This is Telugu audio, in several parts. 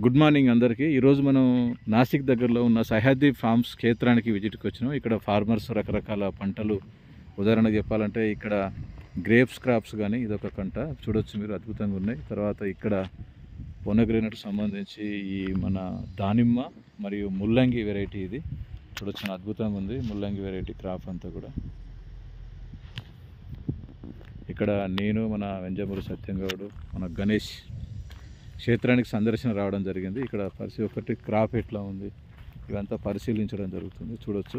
గుడ్ మార్నింగ్ అందరికీ. ఈరోజు మనం నాసిక్ దగ్గరలో ఉన్న సహ్యాద్రి ఫార్మ్స్ క్షేత్రానికి విజిట్కి వచ్చినాం. ఇక్కడ ఫార్మర్స్ రకరకాల పంటలు, ఉదాహరణకు చెప్పాలంటే ఇక్కడ గ్రేప్స్ క్రాప్స్ కానీ ఇదొక పంట చూడొచ్చు మీరు, అద్భుతంగా ఉన్నాయి. తర్వాత ఇక్కడ పొనగ్రేనట్ సంబంధించి ఈ మన దానిమ్మ మరియు ముల్లంగి వెరైటీ ఇది చూడొచ్చు, అద్భుతంగా ఉంది. ముల్లంగి వెరైటీ క్రాప్ అంతా కూడా ఇక్కడ నేను, మన వెంజమూరి సత్యంగౌడు, మన గణేష్ క్షేత్రానికి సందర్శన రావడం జరిగింది. ఇక్కడ ఒకటి క్రాప్ ఎట్లా ఉంది ఇవంతా పరిశీలించడం జరుగుతుంది చూడొచ్చు.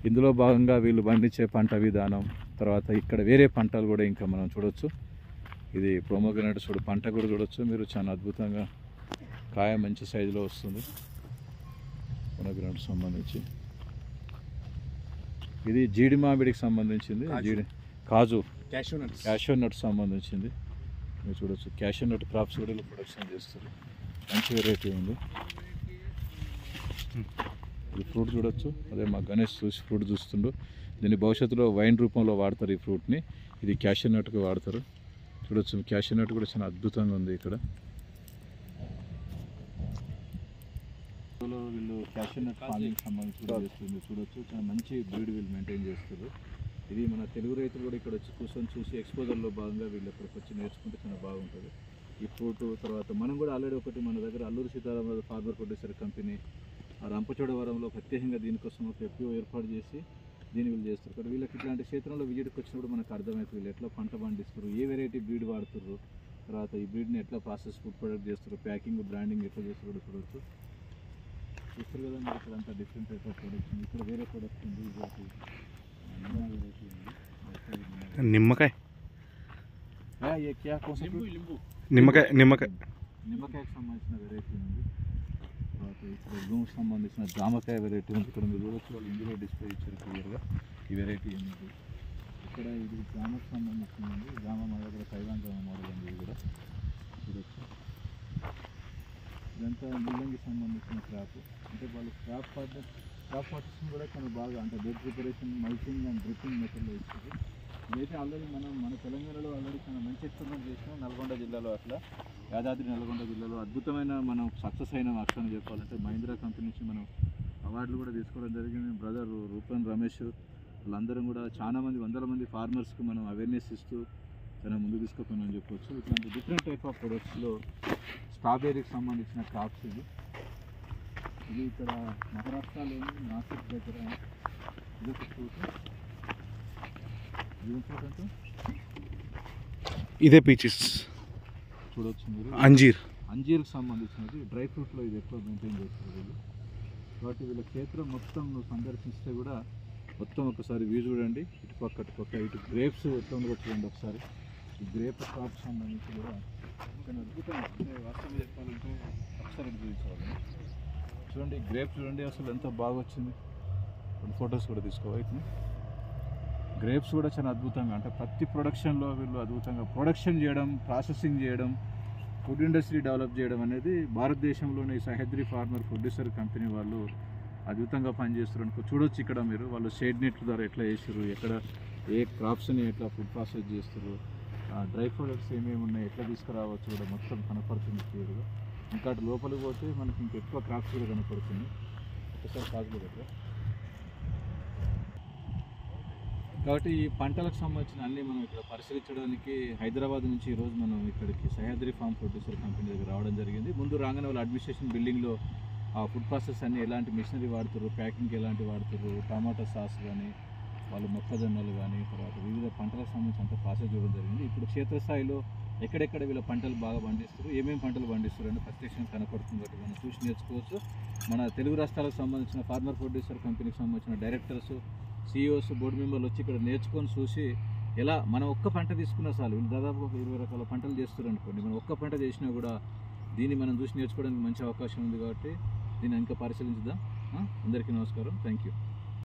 ఇందులో భాగంగా వీళ్ళు పండించే పంట విధానం, తర్వాత ఇక్కడ వేరే పంటలు కూడా ఇంకా మనం చూడొచ్చు. ఇది పొమోగ్రనేట్ చూడు, పంట కూడా చూడొచ్చు మీరు, చాలా అద్భుతంగా కాయ మంచి సైజులో వస్తుంది పొమోగ్రనేట్ సంబంధించి. ఇది జీడి మామిడికి సంబంధించింది, కాజు క్యాషూ నట్ సంబంధించింది మీరు చూడొచ్చు. క్యాషూ నట్ క్రాప్స్ కూడా ప్రొడక్షన్ చేస్తారు, మంచి వెరైటీ ఉంది. ఇది ఫ్రూట్ చూడొచ్చు, అదే మా గణేష్ చూసి ఫ్రూట్ చూస్తుండు. దీన్ని భవిష్యత్తులో వైన్ రూపంలో వాడతారు ఈ ఫ్రూట్ని, ఇది క్యాషూ నట్గా వాడతారు చూడొచ్చు. క్యాషూ నట్ కూడా చాలా అద్భుతంగా ఉంది. ఇక్కడ వీళ్ళు క్యాషూ నట్ ఫార్మింగ్ సంబంధించి కూడా చేస్తుంది చూడొచ్చు. చాలా మంచి బ్రీడ్ వీళ్ళు మెయింటైన్ చేస్తారు. ఇది మన తెలుగు రైతులు కూడా ఇక్కడ వచ్చి కూర్చొని చూసి ఎక్స్పోజర్లో భాగంగా వీళ్ళు ఇక్కడికి వచ్చి నేర్చుకుంటే చాలా బాగుంటుంది ఈ ఫ్రూట్. తర్వాత మనం కూడా ఆల్రెడీ ఒకటి మన దగ్గర Alluri Sitaramaraju farmer producer company రంపచోడవరంలో ప్రత్యేకంగా దీనికోసం ఒక ఎఫ్పిఓ ఏర్పాటు చేసి దీన్ని వీళ్ళు చేస్తారు. ఇక్కడ వీళ్ళకి ఇట్లాంటి క్షేత్రంలో విజిట్కి వచ్చినప్పుడు మనకు అర్థమవుతుంది వీళ్ళు ఎట్లా పంట పండిస్తారు, ఏ వెరైటీ బ్రీడ్ వాడుతారు, తర్వాత ఈ బ్రీడ్ని ఎట్లా ప్రాసెస్ ఫుడ్ ప్రొడక్ట్ చేస్తారు, ప్యాకింగ్ బ్రాండింగ్ ఎట్లా చేస్తారు కూడా చూడవచ్చు. చూస్తారు కదా మీరు, ఇక్కడ అంతా డిఫరెంట్ టైప్ ఆఫ్ ప్రొడక్ట్స్ ఉంది. ఇక్కడ వేరే ప్రొడక్ట్స్ ఉంది, నిమ్మకాయ నిమ్మకాయకి సంబంధించిన వెరైటీ ఉంది. తర్వాత ఇక్కడ బ్లూమ్కి సంబంధించిన జామకాయ వెరైటీ ఉంది. ఇక్కడ మీరు చూడొచ్చు, వాళ్ళు ఇందులో డిస్ప్లే ఇచ్చారు క్లియర్గా ఈ వెరైటీ ఉంది. ఇక్కడ ఇది జామకు సంబంధించింది, జామ మన దగ్గర తైవాన్ జామ మోడల్ ఉంది, ఇది కూడా చూడొచ్చు. ఇదంతా ముల్లంగి సంబంధించిన క్రాప్, అంటే వాళ్ళు క్రాప్ పార్టిషన్ కూడా చాలా బాగా, అంటే bed preparation, mulching and dripping మెథడ్లో ఇచ్చింది. ఇదైతే ఆల్రెడీ మన తెలంగాణలో ఆల్రెడీ చాలా మంచి ఎక్స్పెరిమెంట్ చేసినాం. నల్గొండ జిల్లాలో అట్లా యాదాద్రి నల్గొండ జిల్లాలో అద్భుతమైన మనం సక్సెస్ అయిన అక్షరం చెప్పాలంటే మహీంద్రా కంపెనీ నుంచి మనం అవార్డులు కూడా తీసుకోవడం జరిగింది. బ్రదర్ రూపన్ రమేష్ వాళ్ళందరం కూడా చాలా మంది, వందల మంది ఫార్మర్స్కి మనం అవేర్నెస్ ఇస్తూ చాలా ముందుకు తీసుకుపోయినామని చెప్పవచ్చు. ఇట్లాంటి డిఫరెంట్ టైప్ ఆఫ్ ప్రొడక్ట్స్లో స్ట్రాబెర్రీకి సంబంధించిన క్రాప్స్ ఇది ఇక్కడ మహారాష్ట్రలోని నాసిక్ దగ్గర ఇది ఒక ఫ్రూట్. ఇది ఫ్రూట్ అంటే ఇదే పీచెస్ చూడవచ్చు మీరు, అంజీర్కి సంబంధించినది. డ్రై ఫ్రూట్లో ఇది ఎక్కువ మెయింటైన్ చేస్తారు వీళ్ళు. కాబట్టి వీళ్ళ క్షేత్రం మొత్తం సందర్శిస్తే కూడా మొత్తం ఒకసారి వ్యూ చూడండి, ఇటుపక్క ఇటు గ్రేప్స్ ఎట్లా ఉండదో చూడండి ఒకసారి. ఈ గ్రేప్ క్రాప్ సంబంధించి కూడా చాలా అద్భుతంగా, అంటే వాస్తవంగా చెప్పాలంటే ఒకసారి చూపించాలి. చూడండి గ్రేప్ చూడండి అసలు ఎంత బాగా వచ్చింది. ఫొటోస్ కూడా తీసుకోవాలి. గ్రేప్స్ కూడా చాలా అద్భుతంగా, అంటే ప్రతి ప్రొడక్షన్లో వీళ్ళు అద్భుతంగా ప్రొడక్షన్ చేయడం, ప్రాసెసింగ్ చేయడం, ఫుడ్ ఇండస్ట్రీ డెవలప్ చేయడం అనేది భారతదేశంలోని సహ్యాద్రి ఫార్మర్ ప్రొడ్యూసర్ కంపెనీ వాళ్ళు అద్భుతంగా పనిచేస్తారు అనుకో. చూడొచ్చు ఇక్కడ మీరు, వాళ్ళు షేడ్ నెట్ల ద్వారా ఎట్లా చేస్తారు, ఎక్కడ ఏ క్రాప్స్ని ఎట్లా ఫుడ్ ప్రాసెస్ చేస్తారు, డ్రై ప్రొడక్ట్స్ ఏమేమి ఉన్నాయి, ఎట్లా తీసుకురావచ్చు కూడా మొత్తం కనపడుతుంది క్లియర్గా. ఇంకా అటు లోపలికి పోతే మనకి ఇంకా ఎక్కువ క్రాప్స్ కూడా కనపడుతుంది. ఒకసారి కాజులో పెట్టా. కాబట్టి ఈ పంటలకు సంబంధించిన అన్నీ మనం ఇక్కడ పరిశీలించడానికి హైదరాబాద్ నుంచి ఈరోజు మనం ఇక్కడికి సహ్యాద్రి ఫార్మ్ ప్రొడ్యూసర్ కంపెనీ దగ్గర రావడం జరిగింది. ముందు రాగానే వాళ్ళు అడ్మినిస్ట్రేషన్ బిల్డింగ్లో ఆ ఫుడ్ ప్రాసెస్ అన్నీ ఎలాంటి మిషనరీ వాడుతారు, ప్యాకింగ్కి ఎలాంటి వాడుతారు, టమాటా సాస్ కానీ, వాళ్ళు మొక్కజొన్నలు కానీ, తర్వాత వివిధ పంటలకు సంబంధించి అంత ప్రాసెస్ చూడడం జరిగింది. ఇప్పుడు క్షేత్రస్థాయిలో ఎక్కడెక్కడ వీళ్ళ పంటలు బాగా పండిస్తారు, ఏమేమి పంటలు పండిస్తారు అంటే ప్రత్యక్షంగా కనపడుతుంది. కాబట్టి మనం చూసి నేర్చుకోవచ్చు. మన తెలుగు రాష్ట్రాలకు సంబంధించిన ఫార్మర్ ప్రొడ్యూసర్ కంపెనీకి సంబంధించిన డైరెక్టర్స్, సిఇఓస్, బోర్డు మెంబర్లు వచ్చి ఇక్కడ నేర్చుకొని చూసి ఎలా మనం ఒక్క పంట తీసుకున్నా చాలు, వీళ్ళు దాదాపు ఒక 20 రకాల పంటలు చేస్తారు అనుకోండి. మనం ఒక్క పంట చేసినా కూడా దీన్ని మనం చూసి నేర్చుకోవడానికి మంచి అవకాశం ఉంది. కాబట్టి దీన్ని ఇంకా పరిశీలించుదాం. అందరికీ నమస్కారం, థ్యాంక్ యూ.